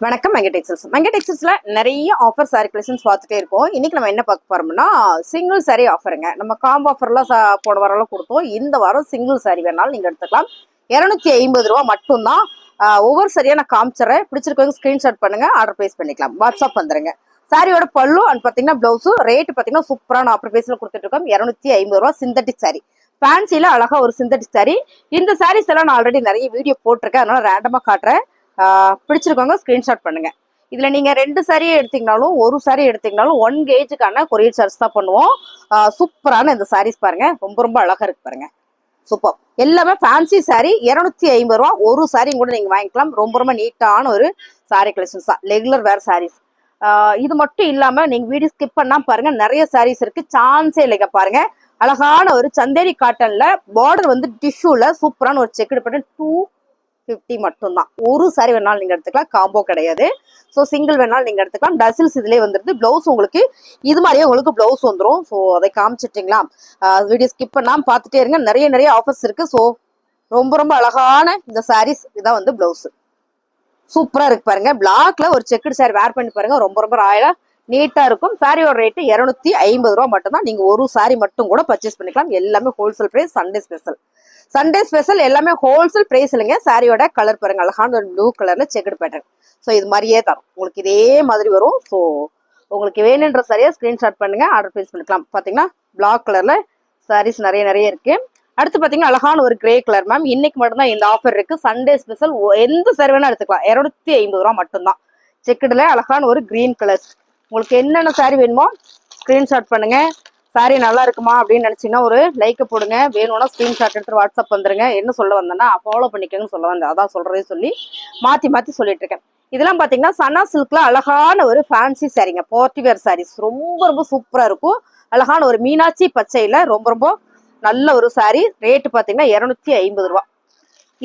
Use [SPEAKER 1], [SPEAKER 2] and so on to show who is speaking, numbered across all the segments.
[SPEAKER 1] வணக்கம் மங்கை டெக்ஸ்டைல்ஸ். மங்கை டெக்ஸ்டைல்ஸ்ல நிறைய offer sorry collections பார்த்துட்டே இருக்கோம். இன்னைக்கு நம்ம என்ன பார்க்க போறோம்னா சிங்கிள் சாரி ஆஃபருங்க. நம்ம காம்போ ஆஃபர்லாம் போன வாரம் கொடுத்தோம். இந்த வாரம் சிங்கிள் சாரி வேணாலும் நீங்க எடுத்துக்கலாம். 250 ரூபா மட்டும்தான். ஒவ்வொரு சரியா நான் காமிச்சிடறேன். பிடிச்சிருக்கவங்க ஸ்கிரீன்ஷாட் பண்ணுங்க, ஆர்டர் பிளேஸ் பண்ணிக்கலாம். வாட்ஸ்அப் வந்துருங்க. சாரியோட பல்லு அண்ட் பாத்தீங்கன்னா பிளவுஸும் ரேட் பாத்தீங்கன்னா சூப்பரான ஆஃபர் பேஸ்ல கொடுத்துட்டு இருக்கோம். 250 ரூபா சிந்தட்டிக் சாரி. ஃபேன்சில அழகா ஒரு சிந்தட்டிக் சாரி. இந்த சாரீஸ் எல்லாம் நான் ஆல்ரெடி நிறைய வீடியோ போட்டிருக்கேன், அதனால ரேண்டமா காட்டுறேன். பிடிச்சிருக்கவங்க ஸ்கிரீன்ஷாட் பண்ணுங்க. இதுல நீங்க 2 சாரியே எடுத்தீங்கனாலும் ஒரு சாரி எடுத்தீங்கனாலும் 1 கேஜுக்கான கொரியர் சார்ஜ் தான் பண்ணுவோம். சூப்பரான இந்த சாரீஸ் பாருங்க, ரொம்ப ரொம்ப அழகா இருக்கு பாருங்க. சூப்பர். எல்லாமே ஃபேன்சி சாரி. 250 ரூபா ஒரு சாரியும் கூட நீங்க வாங்கிக்கலாம். ரொம்ப ரொம்ப நீட்டான ஒரு சாரி கலெக்ஷன்ஸ் தான், ரெகுலர் வேர் சாரீஸ். இது மட்டும் இல்லாம நீங்க வீடியோ ஸ்கிப் பண்ணா பாருங்க, நிறைய சாரீஸ் இருக்கு, சான்ஸே இல்லைங்க. பாருங்க, அழகான ஒரு சந்தேரி காட்டன்ல பார்டர் வந்து டிஷ்யூல சூப்பரான ஒரு செக்குடு பேட்டர்ன் 250 மட்டும்தான். ஒரு சாரி வேணாலும் நீங்க எடுத்துக்கலாம், காம்போ கிடையாது. ஸோ சிங்கிள் வேணாலும் நீங்க எடுத்துக்கலாம். டசில்ஸ் இதுலேயே வந்துருது. பிளவுஸ் உங்களுக்கு இது மாதிரியே உங்களுக்கு பிளவுஸ் வந்துடும். ஸோ அதை காமிச்சிட்டிங்களா? வீடியோ ஸ்கிப் பண்ணாமல் பார்த்துட்டே இருங்க. நிறைய நிறைய ஆஃபர்ஸ் இருக்கு. ஸோ ரொம்ப ரொம்ப அழகான இந்த சாரீஸ் இதான் வந்து பிளவுஸ். சூப்பரா இருக்கு பாருங்க. பிளாக்ல ஒரு செக்குடு சாரி வேர் பண்ணி பாருங்க, ரொம்ப ரொம்ப ராயலா நீட்டா இருக்கும். சாரியோட ரேட்டு 250 ரூபா மட்டும் தான். நீங்க ஒரு சாரி மட்டும் கூட பர்ச்சேஸ் பண்ணிக்கலாம். எல்லாமே wholesale price. Sunday special. Sunday special எல்லாமே ஹோல்சேல் பிரைஸ் இல்லைங்க. சாரியோட கலர் பாருங்க, அழகான ஒரு ப்ளூ கலர்ல செக்குடு பேட்டர்ன். ஸோ இது மாதிரியே தரும் உங்களுக்கு, இதே மாதிரி வரும். ஸோ உங்களுக்கு வேணுன்ற சாரியா ஸ்கிரீன்ஷாட் பண்ணுங்க, ஆர்டர் பிளேஸ் பண்ணிக்கலாம். பாத்தீங்கன்னா பிளாக் கலர்ல சாரீஸ் நிறைய நிறைய இருக்கு. அடுத்து பாத்தீங்கன்னா அழகான ஒரு கிரே கலர். மேம் இன்னைக்கு மட்டும்தான் இந்த ஆஃபர் இருக்கு. Sunday special. எந்த சாரி வேணா எடுத்துக்கலாம். 250 ரூபா மட்டும்தான். செக்குடுல அழகான ஒரு கிரீன் கலர். உங்களுக்கு என்னென்ன சாரி வேணுமோ ஸ்கிரீன்ஷாட் பண்ணுங்க. சாரி நல்லா இருக்குமா அப்படின்னு நினைச்சீங்கன்னா ஒரு லைக் போடுங்க. வேணும்னா ஸ்கிரீன்ஷாட் எடுத்து வாட்ஸ்அப் வந்துருங்க. என்ன சொல்ல வந்தேன்னா ஃபாலோ பண்ணிக்கோங்கன்னு சொல்ல வந்தேன், அதான் சொல்றதே சொல்லி மாத்தி மாத்தி சொல்லிட்டு இருக்கேன். இதெல்லாம் பாத்தீங்கன்னா சனா சில்க்ல அழகான ஒரு ஃபேன்சி சாரிங்க, பார்ட்டி வேர் சாரீஸ். ரொம்ப ரொம்ப சூப்பரா இருக்கும். அழகான ஒரு மீனாட்சி பச்சையில ரொம்ப ரொம்ப நல்ல ஒரு சாரி. ரேட்டு பாத்தீங்கன்னா 250 ரூபா.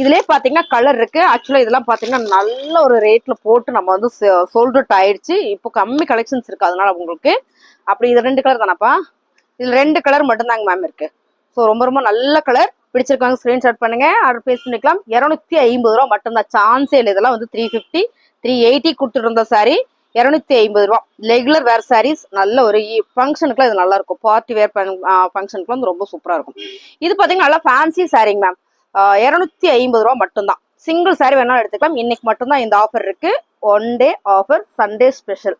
[SPEAKER 1] இதுலயே பாத்தீங்கன்னா கலர் இருக்கு. ஆக்சுவலா இதெல்லாம் பாத்தீங்கன்னா நல்ல ஒரு ரேட்ல போட்டு நம்ம வந்து சோல்ட் அவுட் ஆயிடுச்சு. இப்போ கம்மி கலெக்ஷன்ஸ் இருக்கு, அதனால உங்களுக்கு அப்படி. இது 2 கலர் தானப்பா? இதுல 2 கலர் மட்டும்தாங்க மேம் இருக்கு. ஸோ ரொம்ப ரொம்ப நல்ல கலர். பிடிச்சிருக்காங்க ஸ்கிரீன்ஷாட் பண்ணுங்க, ஆர்டர் பிளேஸ் பண்ணிக்கலாம். 250 ரூபா மட்டும்தான். சான்ஸே இல்லை. இதெல்லாம் வந்து 350 380 கொடுத்துட்டு இருந்த சாரி 250 ரூபா. Regular wear saris. நல்ல ஒரு ஃபங்க்ஷனுக்குலாம் இது நல்லா இருக்கும். பார்ட்டி வேர் ஃபங்க்ஷனுக்குலாம் வந்து ரொம்ப சூப்பரா இருக்கும். இது பாத்தீங்கன்னா நல்லா ஃபேன்சி சாரிங்க மேம். 250 ரூபா மட்டும்தான். சிங்கிள் சாரி வேணாலும் எடுத்துக்கலாம். இன்னைக்கு மட்டும்தான் இந்த ஆஃபர் இருக்கு. 1 டே ஆஃபர், சண்டே ஸ்பெஷல்.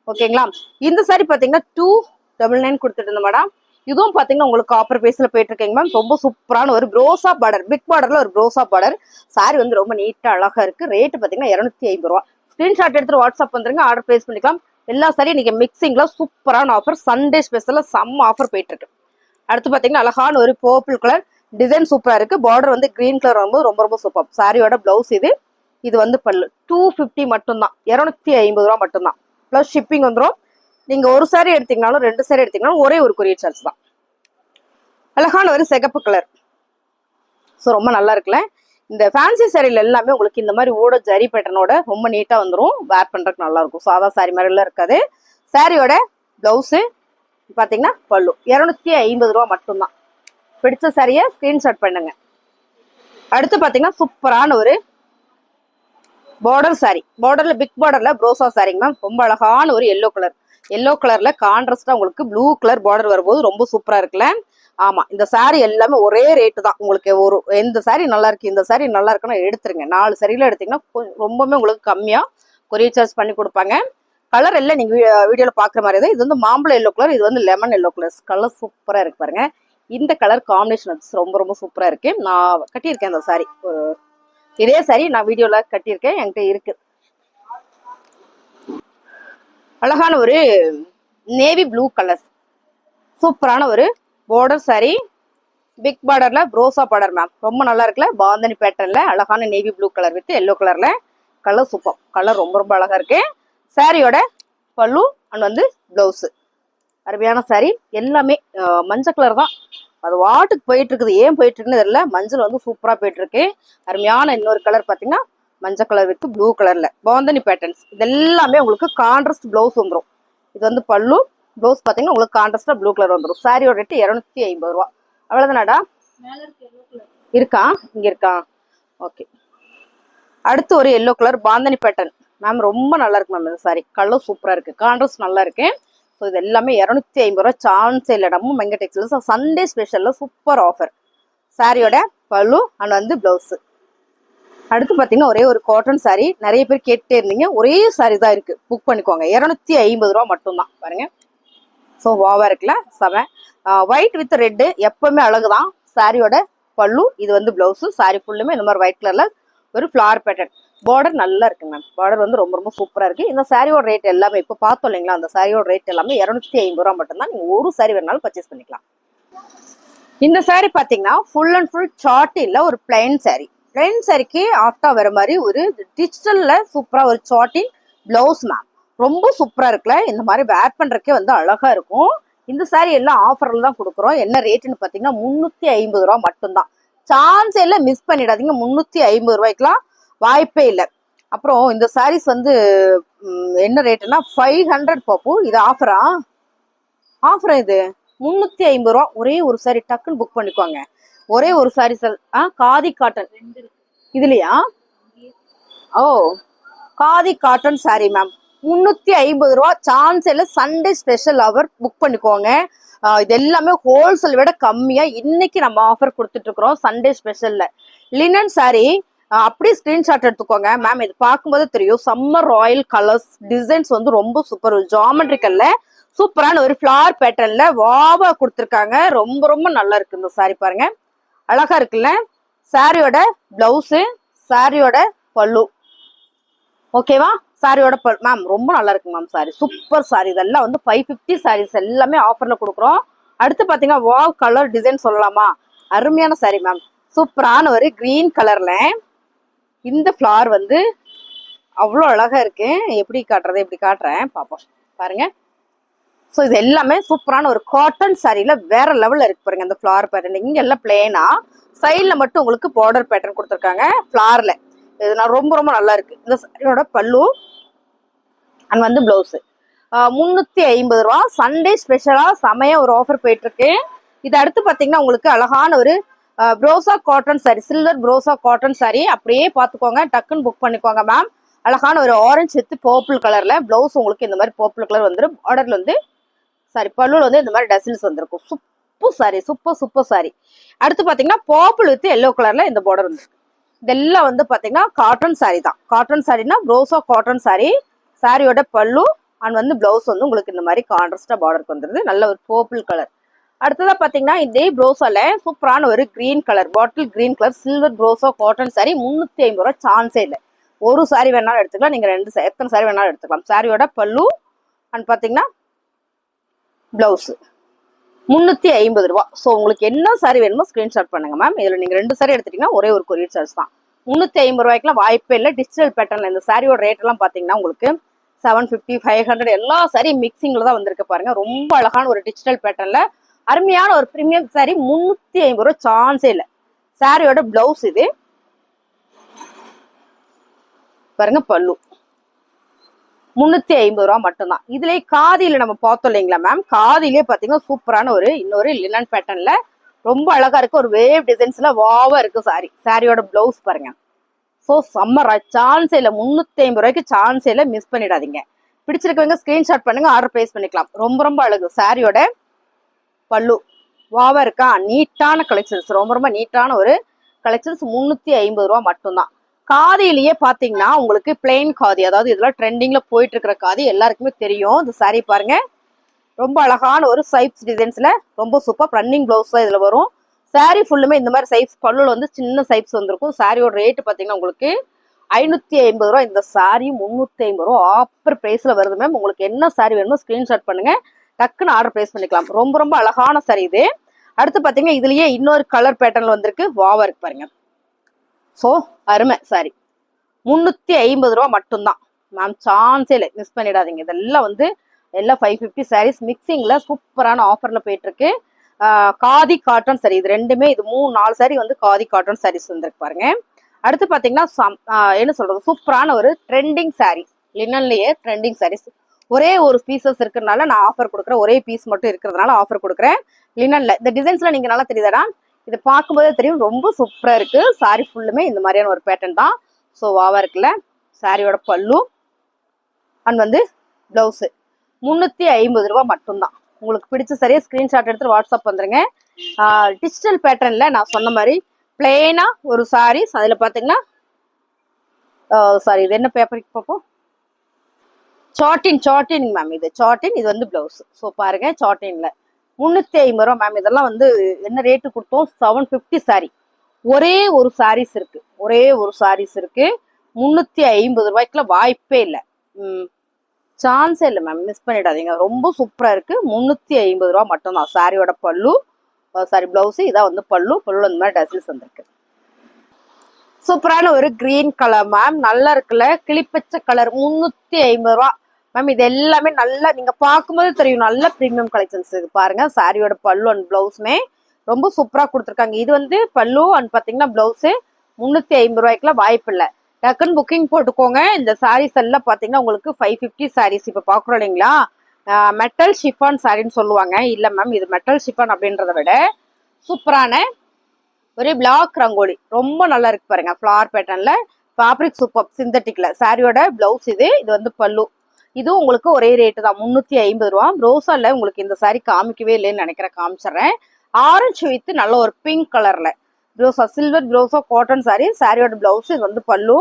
[SPEAKER 1] ஓகேங்களா? இந்த சாரி பாத்தீங்கன்னா 299 கொடுத்துட்டு இருந்தேன் மேடம். இதுவும் பாத்தீங்கன்னா உங்களுக்கு ஆஃபர் பேஸ்ல போயிட்டு இருக்கீங்க மேம். ரொம்ப சூப்பரான ஒரு ப்ரோசா பார்டர், பிக் பார்டர்ல ஒரு ப்ரோசா பார்டர் சாரி வந்து ரொம்ப நீட்டா அழகா இருக்கு. ரேட்டு பாத்தீங்கன்னா 250 ரூபா. ஸ்கிரீன்ஷாட் எடுத்து வாட்ஸ்அப் வந்துருங்க, ஆர்டர் பிளேஸ் பண்ணிக்கலாம். எல்லா சாரியும் நீங்க மிக்சிங்ல சூப்பரான ஆஃபர், சண்டே ஸ்பெஷல்ல செம்ம ஆஃபர் போயிட்டு இருக்கு. அடுத்து பாத்தீங்கன்னா அழகான ஒரு பர்பிள் கலர் டிசைன் சூப்பரா இருக்கு. பார்டர் வந்து கிரீன் கலர் வரும்போது ரொம்ப ரொம்ப சூப்பர். சாரியோட பிளவுஸ் இது. இது வந்து பல்லு 250 மட்டும்தான். 250 ரூபா மட்டும்தான். பிளஸ் ஷிப்பிங் வந்துடும். நீங்க ஒரு சாரி எடுத்தீங்கனாலும் 2 சாரி எடுத்தீங்கனாலும் ஒரே ஒரு கொரியர் சார்ஜ் தான். அழகான ஒரு சிகப்பு கலர். ஸோ ரொம்ப நல்லா இருக்குல்ல. இந்த ஃபேன்சி சாரியில எல்லாமே உங்களுக்கு இந்த மாதிரி ஓட ஜரி பேட்டர்னோட ரொம்ப நீட்டா வந்துடும். வேர் பண்றதுக்கு நல்லா இருக்கும். சாதா சாரி மாதிரி எல்லாம் இருக்காது. சாரியோட பிளவுஸு பாத்தீங்கன்னா பல்லு 250 ரூபா மட்டும்தான். பிடிச்ச சாரியை ஸ்கிரீன்ஷாட் பண்ணுங்க. அடுத்து பாத்தீங்கன்னா சூப்பரான ஒரு பார்டர் சாரி. பார்டர்ல பிக் பார்டர்ல ப்ரோசா சாரிங்க மேம். ரொம்ப அழகான ஒரு எல்லோ கலர். எல்லோ கலர்ல கான்ட்ராஸ்டா உங்களுக்கு ப்ளூ கலர் பார்டர் வரும்போது ரொம்ப சூப்பரா இருக்குல்ல. ஆமா, இந்த சாரி எல்லாமே ஒரே ரேட்டு தான். உங்களுக்கு ஒரு எந்த சாரி நல்லா இருக்கு, இந்த சாரி நல்லா இருக்குன்னா எடுத்துருங்க. 4 சாரியில எடுத்தீங்கன்னா ரொம்பவே உங்களுக்கு கம்மியா கொரியர் சார்ஜ் பண்ணி கொடுப்பாங்க. கலர் எல்லாம் நீங்க வீடியோல பாக்குற மாதிரி தான். இது வந்து மாம்பழ எல்லோ கலர், இது வந்து லெமன் எல்லோ கலர். கலர் சூப்பரா இருக்கு பாருங்க. இந்த கலர் காம்பினேஷன் ரொம்ப ரொம்ப சூப்பரா இருக்கு. நான் கட்டியிருக்கேன் இந்த சாரி. ஒரு இதே சாரி நான் வீடியோல கட்டியிருக்கேன், என்கிட்ட இருக்கு. அழகான ஒரு நேவி ப்ளூ கலர், சூப்பரான ஒரு பார்டர் சாரி. பிக் பார்டர்ல ப்ரோசா பார்டர் மேம். ரொம்ப நல்லா இருக்குல்ல. பாந்தனி பேட்டர்ன்ல அழகான navy blue colour with yellow கலர்ல. Colour super. கலர் ரொம்ப ரொம்ப அழகா இருக்கு. சாரியோட பல்லு அண்ட் வந்து பிளவுஸ் அருமையான சாரி. எல்லாமே மஞ்சள் கலர் தான். அது வாட்டுக்கு போயிட்டு இருக்குது. ஏன் போயிட்டு இருக்குன்னு தெரியல. மஞ்சள் வந்து சூப்பரா போயிட்டு இருக்கு. அருமையான இன்னொரு கலர் பாத்தீங்கன்னா மஞ்சள் கலர் வித் ப்ளூ கலர்ல பாந்தனி பேட்டர்ன்ஸ். இது எல்லாமே உங்களுக்கு கான்ட்ராஸ்ட் பிளவுஸ் வந்துடும். இது வந்து பல்லு. பிளவுஸ் பாத்தீங்கன்னா உங்களுக்கு கான்ட்ராஸ்டா ப்ளூ கலர் வந்துடும். சாரியோட ரேட்டு 250 ரூபா. அவ்வளவுதானாடா? இருக்கா? இங்க இருக்கா? ஓகே. அடுத்து ஒரு yellow colour bandhani pattern. Ma'am ரொம்ப நல்லா இருக்கு மேம் இந்த சாரி. கலர் சூப்பரா இருக்கு, கான்ட்ராஸ்ட் நல்லா இருக்கு. ஸோ இது எல்லாமே 250 ரூபா, சான்ஸே இல்லை. நம்ம மெங்க டெக்ஸ்டைல்ஸ் சண்டே ஸ்பெஷல்ல சூப்பர் ஆஃபர். சாரியோட பல்லு அண்ட் வந்து பிளவுஸ். அடுத்து பார்த்தீங்கன்னா ஒரே ஒரு காட்டன் சாரி, நிறைய பேர் கேட்டே இருந்தீங்க. ஒரே சாரி தான் இருக்கு, புக் பண்ணிக்கோங்க. 250 ரூபா மட்டும்தான் பாருங்க. ஸோ வாவா இருக்குல்ல, செவன். ஒயிட் வித் ரெட்டு எப்பவுமே அழகுதான். சாரியோட பல்லு, இது வந்து பிளவுஸ். சாரி ஃபுல்லுமே இந்த மாதிரி ஒயிட் கலர்ல ஒரு ஃபிளார் பேட்டர்ன். பார்டர் நல்லா இருக்கு மேம். பார்டர் வந்து ரொம்ப ரொம்ப சூப்பரா இருக்கு. இந்த சாரியோட ரேட் எல்லாமே இப்போ பார்த்தோம் இல்லைங்களா, அந்த சாரியோட ரேட் எல்லாமே 250 ரூபா மட்டும்தான். நீங்க ஒரு சாரி வேணாலும் பர்ச்சேஸ் பண்ணிக்கலாம். இந்த சாரி பாத்தீங்கன்னா ஃபுல் அண்ட் ஃபுல் சார்ட் இல்ல, ஒரு பிளைன் சாரி. பிளைன் சாரிக்கு ஆஃப்டா வர மாதிரி ஒரு டிஜிட்டல்ல சூப்பரா ஒரு சார்ட்டிங் பிளவுஸ் மேம். ரொம்ப சூப்பரா இருக்குல்ல. இந்த மாதிரி வேர் பண்றதுக்கே வந்து அழகா இருக்கும். இந்த சாரி எல்லாம் ஆஃபர்ல தான் கொடுக்குறோம். என்ன ரேட்டுன்னு பாத்தீங்கன்னா 350 ரூபா மட்டும்தான். சான்ஸ் எல்லாம் மிஸ் பண்ணிடாதீங்க. 350 ரூபாய்க்குலாம் வாய்ப்பே இல்லை. அப்புறம் இந்த சாரீஸ் வந்து என்ன ரேட்டுன்னா 500 பாப்பு. இது ஆஃபரா? ஆஃபரா இது 350 ரூபா. ஒரே ஒரு சாரி டக்குன்னு புக் பண்ணிக்குவாங்க. ஒரே ஒரு சாரி காதி காட்டன் இதுலயா? ஓ, காதி காட்டன் சாரி மேம் 350 ரூபா. சான்ஸ் இல்லை. சண்டே ஸ்பெஷல் ஆஃபர், புக் பண்ணிக்கோங்க. இது எல்லாமே ஹோல்சேல் விட கம்மியா இன்னைக்கு நம்ம ஆஃபர் கொடுத்துட்டு இருக்கிறோம் சண்டே ஸ்பெஷல்ல. லினன் சாரி அப்படியே ஸ்கிரீன்ஷாட் எடுத்துக்கோங்க மேம். இது பார்க்கும்போது தெரியும். சம்மர் ராயல் கலர்ஸ், டிசைன்ஸ் வந்து ரொம்ப சூப்பர். ஜாமெட்ரிக்கல்ல சூப்பரான ஒரு ஃபிளார் பேட்டர்ன்ல வாவா கொடுத்துருக்காங்க. ரொம்ப ரொம்ப நல்லா இருக்கு இந்த சாரி. பாருங்க அழகா இருக்குல்ல. சாரியோட பிளவுஸ், சாரியோட பல்லு. ஓகேவா? சாரியோட மேம் ரொம்ப நல்லா இருக்கு மேம். Sorry super sorry. இதெல்லாம் வந்து 550 சாரீஸ் எல்லாமே ஆஃபர்ல கொடுக்குறோம். அடுத்து பாத்தீங்கன்னா வாவ் கலர் டிசைன் சொல்லலாமா, அருமையான சாரி மேம். சூப்பரான ஒரு கிரீன் கலர்ல இந்த ஃபிளார் வந்து அவ்வளோ அழகா இருக்கு. எப்படி காட்டுறது, எப்படி காட்டுறேன் பாப்போம் பாருங்க. ஸோ இது எல்லாமே சூப்பரான ஒரு காட்டன் சாரியில வேற லெவல்ல இருக்கு பாருங்க. இந்த ஃபிளார் பேட்டர்ன் இங்க எல்லாம் பிளேனா, சைட்ல மட்டும் உங்களுக்கு பார்டர் பேட்டர்ன் கொடுத்துருக்காங்க ஃபிளார்ல. இது நான் ரொம்ப ரொம்ப நல்லா இருக்கு. இந்த சாரியோட பல்லு அண்ட் வந்து பிளவுஸ் 350 ரூபா. சண்டே ஸ்பெஷலா செமையா ஒரு ஆஃபர் போயிட்டு இருக்கு. இது அடுத்து பாத்தீங்கன்னா உங்களுக்கு அழகான ஒரு ப்ரோசா காட்டன் சாரி, சில்வர் ப்ரோசா காட்டன் சாரி. அப்படியே பாத்துக்கோங்க, டக்குன்னு புக் பண்ணிக்கோங்க மேம். அழகான ஒரு ஆரஞ்சு வித் பர்பிள் கலர்ல பிளவுஸ். உங்களுக்கு இந்த மாதிரி பர்பிள் கலர் வந்துடும். ஆர்டர்ல வந்து சாரி பல்லுல வந்து இந்த மாதிரி டசில்ஸ் வந்திருக்கும். Super sorry, super super sorry. அடுத்து பாத்தீங்கன்னா பர்பிள் வித் எல்லோ கலர்ல இந்த பார்டர் வந்து. இதெல்லாம் வந்து பாத்தீங்கன்னா காட்டன் சாரி தான். காட்டன் சாரினா ப்ரோசா காட்டன் சாரி. சாரியோட பல்லு அண்ட் வந்து பிளவுஸ் வந்து உங்களுக்கு இந்த மாதிரி கான்ட்ராஸ்டா பார்டருக்கு வந்துருது. நல்ல ஒரு பர்பிள் கலர். அடுத்ததா பாத்தீங்கன்னா இதே ப்ரோசால சூப்பரான ஒரு green colour, bottle green colour silver ப்ரோசா காட்டன் சாரி 350 ரூபா. சான்ஸே இல்லை. ஒரு சாரி வேணாலும் எடுத்துக்கலாம். நீங்க எத்தனை சாரி வேணாலும் எடுத்துக்கலாம். சாரியோட பல்லு அண்ட் பாத்தீங்கன்னா பிளவுஸ் 350 ரூபா. ஸோ உங்களுக்கு என்ன சாரி வேணுமோ ஸ்கிரீன்ஷாட் பண்ணுங்க மேம். இதுல நீங்க 2 சாரி எடுத்துட்டீங்கன்னா ஒரே ஒரு கொரியர் சார்ஜ் தான். 350 ரூபாய்க்குலாம் வாய்ப்பே இல்லை. டிஜிட்டல் பேட்டர்ல இந்த சாரியோட ரேட் எல்லாம் பாத்தீங்கன்னா உங்களுக்கு 750, 500 எல்லா சாரி மிக்சிங்ல தான் வந்திருக்கு பாருங்க. ரொம்ப அழகான ஒரு டிஜிட்டல் பேட்டர்ல அருமையான ஒரு பிரீமியம் சாரி 350 ரூபா. சான்ஸே இல்லை. சாரியோட பிளவுஸ் இது பாருங்க. பல்லு 350 ரூபா மட்டும்தான். இதுலயே காதியில நம்ம பார்த்தோம் இல்லைங்களா மேம், காதிலே பாத்தீங்கன்னா சூப்பரான ஒரு இன்னொரு லினன் பேட்டர்ன்ல ரொம்ப அழகா இருக்கு. ஒரு வேவ் டிசைன்ஸ்ல வாவா இருக்கு சாரி. சாரியோட பிளவுஸ் பாருங்க. ஸோ சம்மர் சான்ஸ் இல்லை. 350 ரூபாய்க்கு சான்ஸ் இல்லை. மிஸ் பண்ணிடாதீங்க. பிடிச்சிருக்கவங்க ஸ்கிரீன்ஷாட் பண்ணுங்க, ஆர்டர் பிளேஸ் பண்ணிக்கலாம். ரொம்ப ரொம்ப அழகு. சாரியோட பல்லு வாவா இருக்கா. நீட்டான கலெக்ஷன்ஸ், ரொம்ப ரொம்ப நீட்டான ஒரு கலெக்ஷன்ஸ். 350 ரூபா மட்டும்தான். காதிலேயே பாத்தீங்கன்னா உங்களுக்கு பிளெயின் காதி, அதாவது இதெல்லாம் ட்ரெண்டிங்ல போயிட்டு இருக்கிற காதி எல்லாருக்குமே தெரியும். இந்த சாரி பாருங்க. ரொம்ப அழகான ஒரு சைப்ஸ் டிசைன்ஸ்ல ரொம்ப சூப்பர் ரன்னிங் பிளவுஸ் தான் இதுல வரும். சாரி ஃபுல்லுமே இந்த மாதிரி சைப்ஸ். பல்லுல வந்து சின்ன சைப்ஸ் வந்திருக்கும். சாரியோட ரேட் பாத்தீங்கன்னா உங்களுக்கு 550 ரூபா. இந்த சாரி 350 ரூபா ஆஃபர் பிரைஸ்ல வருது மேம். உங்களுக்கு என்ன சாரி வேணுமோ ஸ்கிரீன்ஷாட் பண்ணுங்க, டக்குன்னு ஆர்டர் பிளேஸ் பண்ணிக்கலாம். ரொம்ப ரொம்ப அழகான சாரி இது. அடுத்து பாத்தீங்கன்னா இதுலயே இன்னொரு கலர் பேட்டர்ன்ல வந்திருக்கு. வாவா இருக்கு பாருங்க. ஸோ அருமை சாரி 350 ரூபா மட்டும்தான் மேம். சான்ஸே இல்லை. மிஸ் பண்ணிடாதீங்க. இதெல்லாம் வந்து எல்லாம் 550 சாரீஸ் மிக்சிங்ல சூப்பரான ஆஃபர்ல போயிட்டு இருக்கு. Khadi cotton sorry. இது ரெண்டுமே, இது 3-4 சாரி வந்து காதி காட்டன் சாரீஸ் வந்துருக்கு பாருங்க. அடுத்து பாத்தீங்கன்னா என்ன சொல்றது, சூப்பரான ஒரு ட்ரெண்டிங் சாரி. லினன்லயே ட்ரெண்டிங் சாரீஸ். ஒரே ஒரு பீசஸ் இருக்கிறதுனால நான் ஆஃபர் கொடுக்குறேன். ஒரே பீஸ் மட்டும் இருக்கிறதுனால ஆஃபர் கொடுக்குறேன். லினன்ல இந்த டிசைன்ஸ்ல நீங்க நல்லா தெரியுதாடா, இதை பார்க்கும்போதே தெரியும். ரொம்ப சூப்பரா இருக்கு. சாரி ஃபுல்லுமே இந்த மாதிரியான ஒரு பேட்டர்ன் தான். ஸோ வாவா இருக்குல்ல. சாரியோட பல்லு அண்ட் வந்து பிளவுஸ் 350 ரூபா மட்டும்தான். உங்களுக்கு பிடிச்ச சரியா ஸ்கிரீன்ஷாட் எடுத்து வாட்ஸ்அப் வந்துருங்க. டிஜிட்டல் பேட்டர்ன்ல நான் சொன்ன மாதிரி பிளெயினா ஒரு சாரீஸ், அதுல பாத்தீங்கன்னா சாரி இது என்ன பேப்பருக்கு பார்ப்போம், சாட்டின் மேம். இது சாட்டின், இது வந்து பிளவுஸ். ஸோ பாருங்க சாட்டின்ல 350 ரூபா மேம். இதெல்லாம் வந்து என்ன ரேட்டு கொடுத்தோம், 750 சாரி. ஒரே ஒரு சாரீஸ் இருக்கு, 350 ரூபாய்க்குல வாய்ப்பே இல்லை, சான்ஸே இல்லை மேம். மிஸ் பண்ணிடாதீங்க, ரொம்ப சூப்பரா இருக்கு. 350 ரூபா மட்டும்தான். சாரியோட பல்லு, சாரி பிளவுஸ், இதான் வந்து பல்லு அந்த மாதிரி டசில்ஸ் வந்திருக்கு. சூப்பரான ஒரு கிரீன் கலர் மேம், நல்லா இருக்குல்ல, கிளிப்பச்சை கலர், 350 ரூபா மேம். இது எல்லாமே நல்லா நீங்க பார்க்கும்போது தெரியும், நல்ல ப்ரீமியம் கலெக்ஷன்ஸ். இது பாருங்க, சாரியோட பல்லு அண்ட் பிளவுஸ்மே ரொம்ப சூப்பரா கொடுத்துருக்காங்க. இது வந்து பல்லு அண்ட் பாத்தீங்கன்னா பிளவுஸ் 350 ரூபாய்க்குல வாய்ப்பு இல்லை. டக்குன்னு புக்கிங் போட்டுக்கோங்க. இந்த சாரீஸ் எல்லாம் பாத்தீங்கன்னா உங்களுக்கு 550 சாரீஸ் இப்ப பாக்குறோம் இல்லைங்களா, மெட்டல் ஷிஃபான் சாரின்னு சொல்லுவாங்க. இல்ல மேம், இது மெட்டல் ஷிஃபான் அப்படின்றத விட சூப்பரான ஒரு பிளாக் ரங்கோலி, ரொம்ப நல்லா இருக்கு பாருங்க. ஃபிளவர் பேட்டர்ன்ல, ஃபேப்ரிக் சூப்பர், சிந்தட்டிக்ல. சாரியோட பிளவுஸ் இது வந்து பல்லு. இது உங்களுக்கு ஒரே ரேட்டு தான், 350 ரூபா. ரோசால உங்களுக்கு இந்த சாரி காமிக்கவே இல்லைன்னு நினைக்கிறேன், காமிச்சிடுறேன். ஆரஞ்சு வித் நல்ல ஒரு பிங்க் கலர்ல ப்ரோசா, சில்வர் ப்ரோசா காட்டன் சாரி. சாரியோட பிளவுஸ், இது வந்து பல்லு.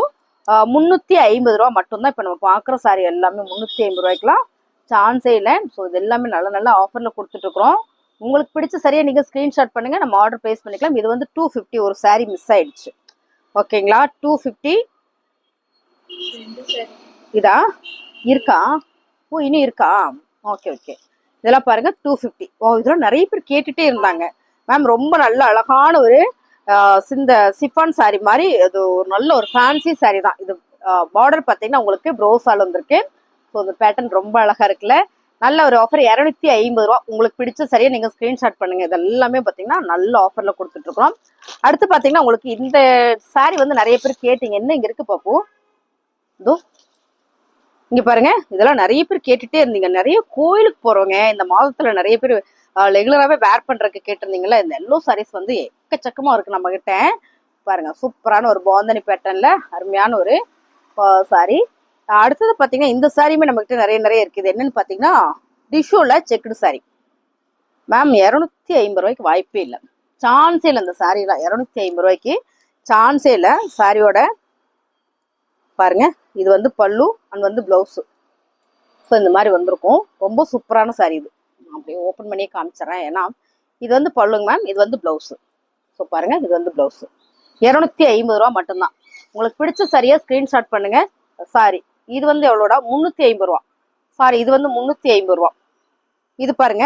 [SPEAKER 1] 350 ரூபா மட்டும்தான். இப்ப நம்ம பாக்குற சாரி எல்லாமே 350 ரூபாய்க்குலாம் சான்ஸே இல்லை. ஸோ இது எல்லாமே நல்ல நல்ல ஆஃபர்ல கொடுத்துட்டு இருக்கிறோம். உங்களுக்கு பிடிச்ச சரியா நீங்க ஸ்கிரீன்ஷாட் பண்ணுங்க, நம்ம ஆர்டர் பிளேஸ் பண்ணிக்கலாம். இது வந்து 250, ஒரு சாரி மிஸ் ஆயிடுச்சு. ஓகேங்களா, 250. இதா இருக்கா? ஓ, இனி இருக்கா? Okay okay. இதெல்லாம் பாருங்க 250. ஓ, இதெல்லாம் நிறைய பேர் கேட்டுட்டே இருந்தாங்க மேம். ரொம்ப நல்ல அழகான ஒரு இந்த சிஃபான் சாரி மாதிரி, இது ஒரு நல்ல ஒரு ஃபேன்சி சாரி தான். இது பார்டர் பார்த்தீங்கன்னா உங்களுக்கு ப்ரோஸால் வந்திருக்கு. ஸோ இந்த பேட்டர்ன் ரொம்ப அழகா இருக்குல்ல. நல்ல ஒரு ஆஃபர், 250 ரூபா. உங்களுக்கு பிடிச்ச சரியா நீங்க ஸ்கிரீன்ஷாட் பண்ணுங்க. இது எல்லாமே பாத்தீங்கன்னா நல்ல ஆஃபர்ல கொடுத்துட்டு இருக்கோம். அடுத்து பாத்தீங்கன்னா உங்களுக்கு இந்த சாரி வந்து நிறைய பேர் கேட்டீங்க, என்ன இங்க இருக்கு பாப்போ, இதோ இங்க பாருங்க. இதெல்லாம் நிறைய பேர் கேட்டுட்டே இருந்தீங்க. நிறைய கோயிலுக்கு போறவங்க இந்த மாதத்துல நிறைய பேர் ரெகுலராகவே வேர் பண்றதுக்கு கேட்டிருந்தீங்களா. இந்த எல்லோ சாரீஸ் வந்து எக்கச்சக்கமா இருக்கு நம்ம கிட்ட. பாருங்க, சூப்பரான ஒரு பாந்தனி பேட்டர்ன்ல அருமையான ஒரு சாரி. அடுத்தது பாத்தீங்கன்னா இந்த சாரியுமே நம்ம கிட்ட நிறைய இருக்கு. இது என்னன்னு பாத்தீங்கன்னா டிஷ்யூல செக்குடு சாரி மேம். 250 ரூபாய்க்கு வாய்ப்பே இல்லை, சான்ஸே இல்லை. இந்த சாரியெல்லாம் 250 ரூபாய்க்கு சான்ஸே இல்லை. சாரியோட பாருங்க, இது வந்து பல்லு அண்ட் வந்து பிளவுஸ். ஸோ இந்த மாதிரி வந்திருக்கும். ரொம்ப சூப்பரான சாரி இது. அப்படியே ஓப்பன் பண்ணி காமிச்சிடறேன். ஏன்னா இது வந்து பல்லுங்க மேம், இது வந்து பிளவுஸ். ஸோ பாருங்க, இது வந்து பிளவுஸ். 250 ரூபா மட்டும்தான். உங்களுக்கு பிடிச்ச சரியா ஸ்கிரீன்ஷாட் பண்ணுங்க. சாரி இது வந்து எவ்வளோடா, 350 ரூபா. சாரி இது வந்து 350 ரூபா. இது பாருங்க,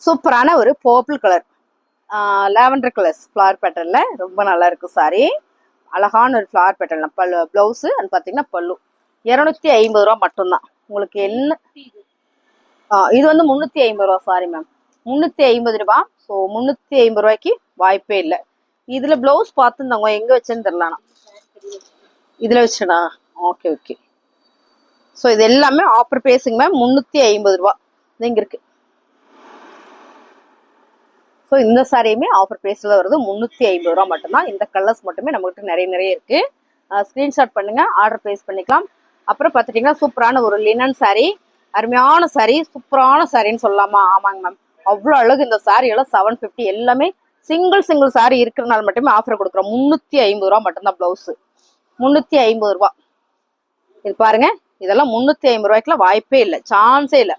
[SPEAKER 1] சூப்பரான ஒரு purple colour, lavender colours flower பேட்டர்ன்ல ரொம்ப நல்லா இருக்கு சாரி. அழகான ஒரு ஃபிளவர் பேட்டர்ன்ல பல்லு, பிளவுஸ் அண்ட் பாத்தீங்கன்னா பல்லு. 250 ரூபா மட்டும்தான். உங்களுக்கு என்ன, இது வந்து 350 ரூபா. சாரி மேம், 350 ரூபா. ஸோ 350 ரூபாய்க்கு வாய்ப்பே இல்லை. இதுல பிளவுஸ் பார்த்துருந்தாங்க, எங்க வச்சேன்னு தெரியலண்ணா. இதுல வச்சுடா. Okay okay. ஸோ இது எல்லாமே ஆஃபர் பேசுங்க மேம், 350 ரூபா இங்க இருக்கு. ஸோ இந்த சாரியுமே ஆஃபர் பிரைஸ்ல வருது, 350 ரூபா மட்டும்தான். இந்த கலர்ஸ் மட்டுமே நம்மகிட்ட நிறைய இருக்கு. ஸ்கிரீன்ஷாட் பண்ணுங்க, ஆர்டர் பிளேஸ் பண்ணிக்கலாம். அப்புறம் பார்த்துட்டீங்கன்னா சூப்பரான ஒரு லினன் சாரி, அருமையான சாரி, சூப்பரான சாரின்னு சொல்லலாமா? ஆமாங்க மேம், அவ்வளோ அழகு. இந்த சாரி எல்லாம் 750. எல்லாமே சிங்கிள் சாரி இருக்கிறனால மட்டுமே ஆஃபர் கொடுக்குறோம். 350 ரூபா மட்டும்தான் பிளவுஸ், 350 ரூபா. இது பாருங்க, இதெல்லாம் 350 ரூபாய்க்குலாம் வாய்ப்பே இல்லை, சான்ஸே இல்லை.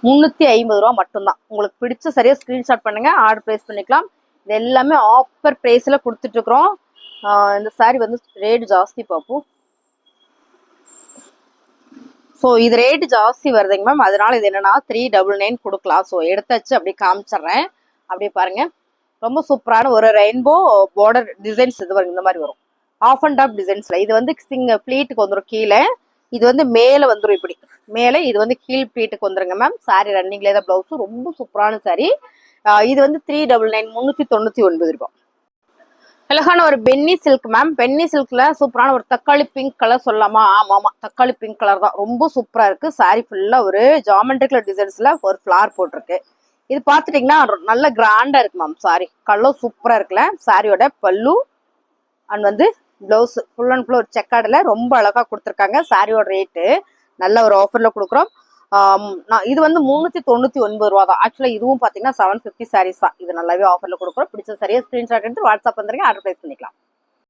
[SPEAKER 1] 350 ரூபா மட்டும்தான். உங்களுக்கு பிடிச்ச சரியா ஸ்கிரீன்ஷாட் பண்ணுங்க, ஆர்டர் பிளேஸ் பண்ணிக்கலாம். இது எல்லாமே ஆஃபர் பிரைஸ்ல கொடுத்துட்டு இருக்கிறோம். இந்த சாரி வந்து ரேட் ஜாஸ்தி பார்ப்போம். ஸோ இது ரேட்டு ஜாஸ்தி வருதுங்க மேம், அதனால இது என்னன்னா 399 கொடுக்கலாம். ஸோ எடுத்தாச்சு, அப்படியே காமிச்சிடுறேன். அப்படியே பாருங்க, ரொம்ப சூப்பரான ஒரு ரெயின்போ பார்டர் டிசைன்ஸ் இது வரும். இந்த மாதிரி வரும் ஆஃப் அண்ட் ஆஃப் டிசைன்ஸ்ல. இது வந்து ப்ளீட்டுக்கு வந்துடும் கீழே, இது வந்து மேலே வந்துடும் இப்படி மேலே, இது வந்து கீழ் ப்ளீட்டுக்கு வந்துருங்க மேம். சாரி ரன்னிங்லேயே தான் பிளவுஸ், ரொம்ப சூப்பரான சாரி. இது வந்து 399, 399 ரூபாய். அழகான ஒரு பென்னி சில்க் மேம். பென்னி சில்க்ல சூப்பரான ஒரு தக்காளி பிங்க் கலர் சொல்லலாமா? ஆமா, தக்காளி பிங்க் கலர் தான், ரொம்ப சூப்பரா இருக்கு. சாரி ஃபுல்லா ஒரு ஜாமெட்ரிக்கல் டிசைன்ஸ்ல ஒரு ஃபிளார் போட்டிருக்கு. இது பாத்துட்டீங்கன்னா நல்ல கிராண்டா இருக்கு மேம். சாரி கலர் சூப்பரா இருக்குல்ல. சாரியோட பல்லு அண்ட் வந்து பிளவுஸ் ஃபுல் அண்ட் ஃபுல் செக்கார்டில் ரொம்ப அழகாக கொடுத்துருக்காங்க. சாரியோட ரேட்டு நல்ல ஒரு ஆஃபரில் கொடுக்குறோம். இது வந்து 399 ரூபா தான். ஆக்சுவலாக இதுவும் பார்த்தீங்கன்னா 750 சாரீஸ் தான். இது நல்லாவே ஆஃபரில் கொடுக்குறோம். பிடிச்ச சரியாக ஸ்க்ரீன்ஷாட் எடுத்து வாட்ஸ்அப் வந்துருங்க, ஆர்டர் பிளேஸ் பண்ணிக்கலாம்.